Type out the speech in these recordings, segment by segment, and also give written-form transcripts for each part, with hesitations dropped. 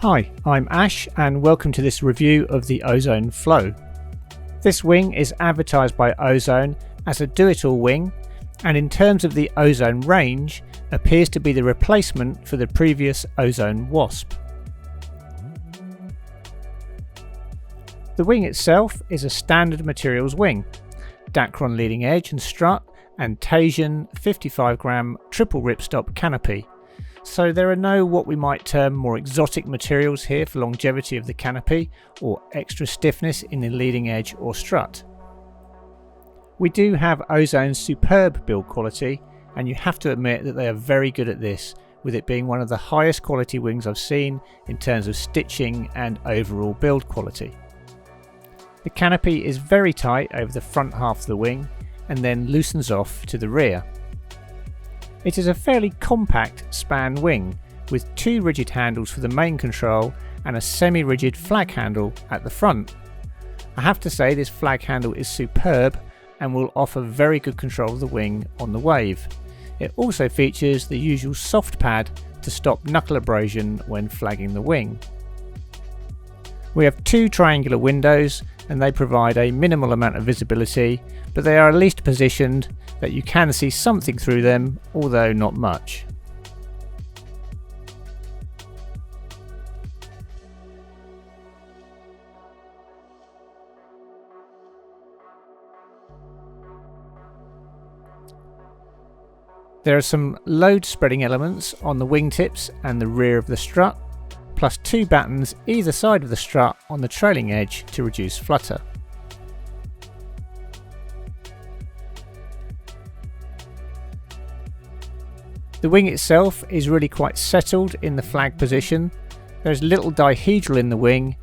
Hi, I'm Ash and welcome to this review of the Ozone Flow. This wing is advertised by Ozone as a do-it-all wing, and in terms of the Ozone range, appears to be the replacement for the previous Ozone Wasp. The wing itself is a standard materials wing, Dacron leading edge and strut, and Tasian 55g triple ripstop canopy. So there are no what we might term more exotic materials here for longevity of the canopy or extra stiffness in the leading edge or strut. We do have Ozone's superb build quality, and you have to admit that they are very good at this, with it being one of the highest quality wings I've seen in terms of stitching and overall build quality. The canopy is very tight over the front half of the wing and then loosens off to the rear. It is a fairly compact span wing with two rigid handles for the main control and a semi-rigid flag handle at the front. I have to say this flag handle is superb and will offer very good control of the wing on the wave. It also features the usual soft pad to stop knuckle abrasion when flagging the wing. We have two triangular windows and they provide a minimal amount of visibility, but they are at least positioned that you can see something through them, although not much. There are some load spreading elements on the wingtips and the rear of the strut, plus two battens either side of the strut on the trailing edge to reduce flutter. The wing itself is really quite settled in the flag position. There's little dihedral in the wing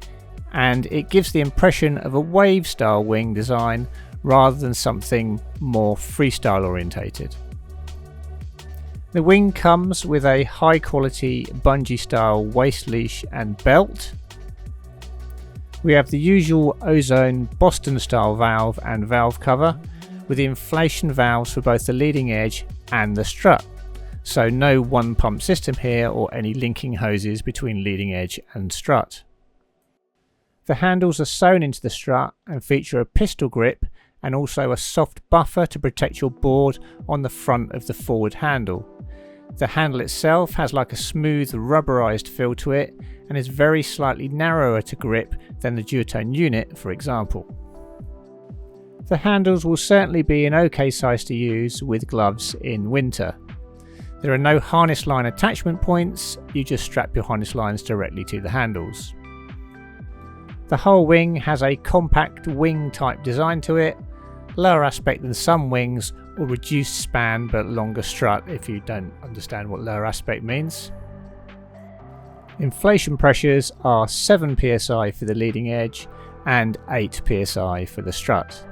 and it gives the impression of a wave style wing design rather than something more freestyle orientated. The wing comes with a high quality bungee style waist leash and belt. We have the usual Ozone Boston style valve and valve cover with the inflation valves for both the leading edge and the strut. So no one pump system here or any linking hoses between leading edge and strut. The handles are sewn into the strut and feature a pistol grip and also a soft buffer to protect your board on the front of the forward handle. The handle itself has like a smooth rubberized feel to it and is very slightly narrower to grip than the DuoTone unit, for example. The handles will certainly be an okay size to use with gloves in winter. There are no harness line attachment points, you just strap your harness lines directly to the handles. The whole wing has a compact wing type design to it, lower aspect than some wings, or reduced span but longer strut if you don't understand what lower aspect means. Inflation pressures are 7 psi for the leading edge and 8 psi for the strut.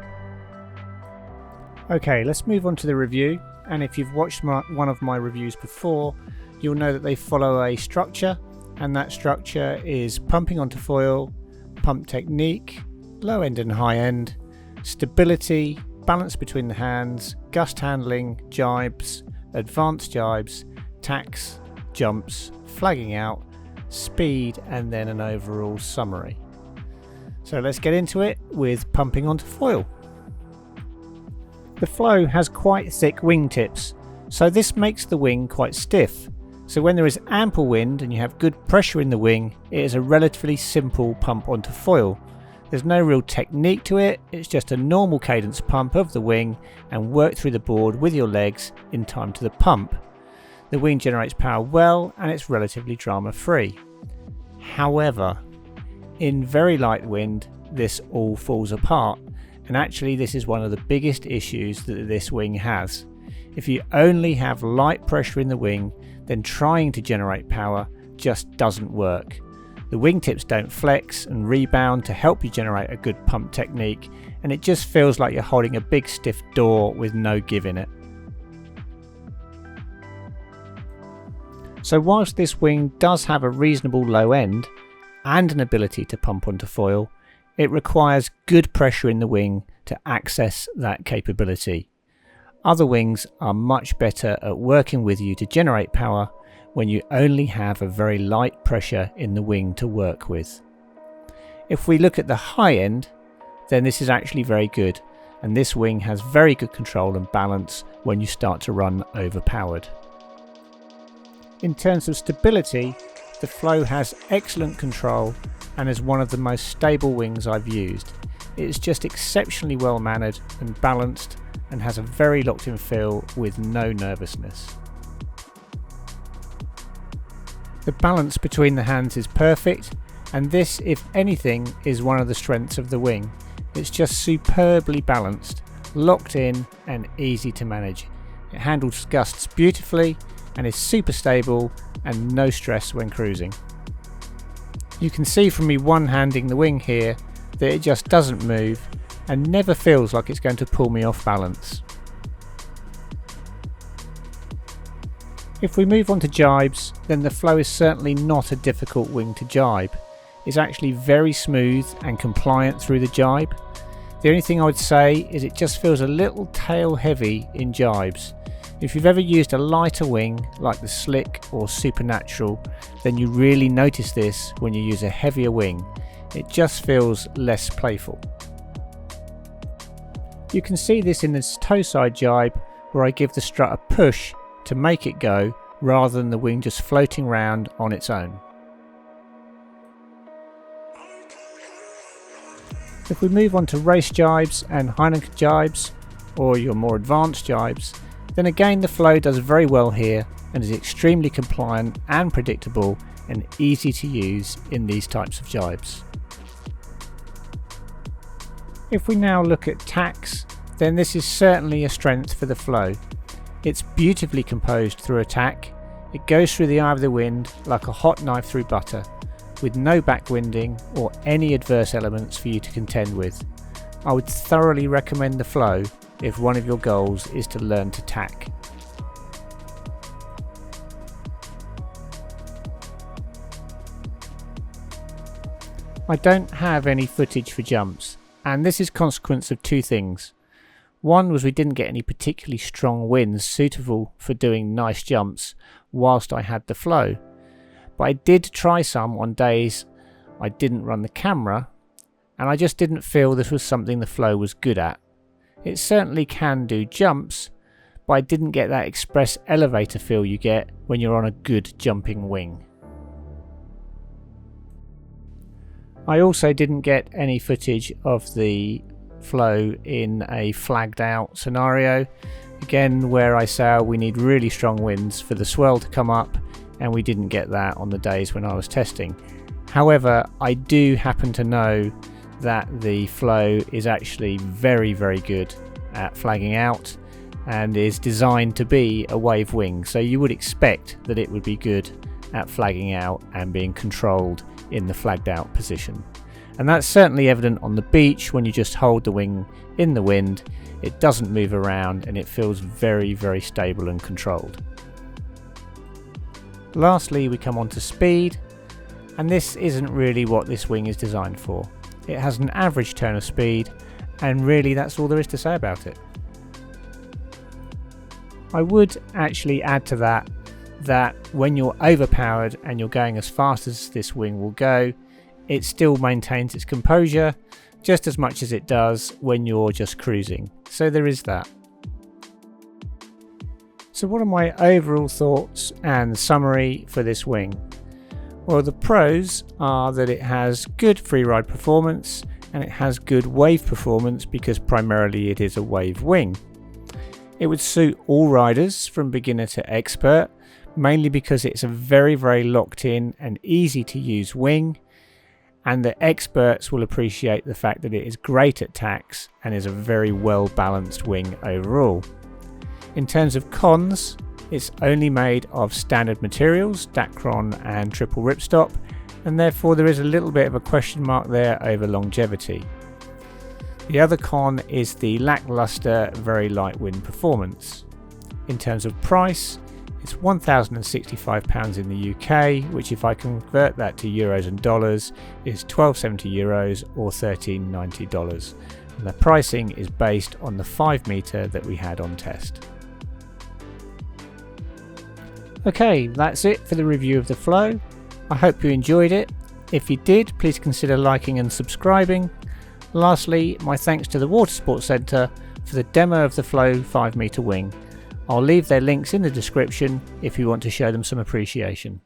Okay, let's move on to the review. And if you've watched one of my reviews before, you'll know that they follow a structure, and that structure is pumping onto foil, pump technique, low end and high end, stability, balance between the hands, gust handling, jibes, advanced jibes, tacks, jumps, flagging out, speed, and then an overall summary. So let's get into it with pumping onto foil. The Flow has quite thick wingtips, so this makes the wing quite stiff. So when there is ample wind and you have good pressure in the wing, it is a relatively simple pump onto foil. There's no real technique to it, it's just a normal cadence pump of the wing and work through the board with your legs in time to the pump. The wing generates power well and it's relatively drama free. However, in very light wind, this all falls apart. And actually this is one of the biggest issues that this wing has. If you only have light pressure in the wing, then trying to generate power just doesn't work. The wingtips don't flex and rebound to help you generate a good pump technique, and it just feels like you're holding a big stiff door with no give in it. So whilst this wing does have a reasonable low end and an ability to pump onto foil, it requires good pressure in the wing to access that capability. Other wings are much better at working with you to generate power when you only have a very light pressure in the wing to work with. If we look at the high end, then this is actually very good, and this wing has very good control and balance when you start to run overpowered. In terms of stability, the Flow has excellent control and is one of the most stable wings I've used. It is just exceptionally well mannered and balanced and has a very locked in feel with no nervousness. The balance between the hands is perfect, and this, if anything, is one of the strengths of the wing. It's just superbly balanced, locked in and easy to manage. It handles gusts beautifully and is super stable and no stress when cruising. You can see from me one-handing the wing here that it just doesn't move and never feels like it's going to pull me off balance. If we move on to jibes, then the Flow is certainly not a difficult wing to jibe. It's actually very smooth and compliant through the jibe. The only thing I would say is it just feels a little tail heavy in jibes. If you've ever used a lighter wing like the Slick or Supernatural, then you really notice this when you use a heavier wing. It just feels less playful. You can see this in this toe side jibe where I give the strut a push to make it go rather than the wing just floating round on its own. If we move on to race jibes and Heineken jibes, or your more advanced jibes, then again the Flow does very well here and is extremely compliant and predictable and easy to use in these types of jibes. If we now look at tacks, then this is certainly a strength for the Flow. It's beautifully composed through a tack. It goes through the eye of the wind like a hot knife through butter, with no backwinding or any adverse elements for you to contend with. I would thoroughly recommend the Flow if one of your goals is to learn to tack. I don't have any footage for jumps, and this is a consequence of two things. One was we didn't get any particularly strong winds suitable for doing nice jumps whilst I had the Flow. But I did try some on days I didn't run the camera, and I just didn't feel this was something the Flow was good at. It certainly can do jumps, but I didn't get that express elevator feel you get when you're on a good jumping wing. I also didn't get any footage of the Flow in a flagged out scenario, again where I say we need really strong winds for the swell to come up, and we didn't get that on the days when I was testing. However, I do happen to know that the Flow is actually very good at flagging out and is designed to be a wave wing, so you would expect that it would be good at flagging out and being controlled in the flagged out position. And that's certainly evident on the beach when you just hold the wing in the wind. It doesn't move around and it feels very stable and controlled. Lastly, we come on to speed, and this isn't really what this wing is designed for. It has an average turn of speed, and really that's all there is to say about it. I would actually add to that when you're overpowered and you're going as fast as this wing will go, it still maintains its composure just as much as it does when you're just cruising. So there is that. So what are my overall thoughts and summary for this wing? Well, the pros are that it has good freeride performance and it has good wave performance because primarily it is a wave wing. It would suit all riders from beginner to expert, mainly because it's a very locked in and easy to use wing, and the experts will appreciate the fact that it is great at tacks and is a very well balanced wing overall. In terms of cons, it's only made of standard materials, Dacron and triple ripstop, and therefore there is a little bit of a question mark there over longevity. The other con is the lackluster, very light wind performance. In terms of price, it's £1,065 in the UK, which if I convert that to euros and dollars is €1270 or $1390. The pricing is based on the 5 metre that we had on test. Okay, that's it for the review of the Flow. I hope you enjoyed it. If you did, please consider liking and subscribing. Lastly, my thanks to the Water Sports Centre for the demo of the Flow 5 metre wing. I'll leave their links in the description if you want to show them some appreciation.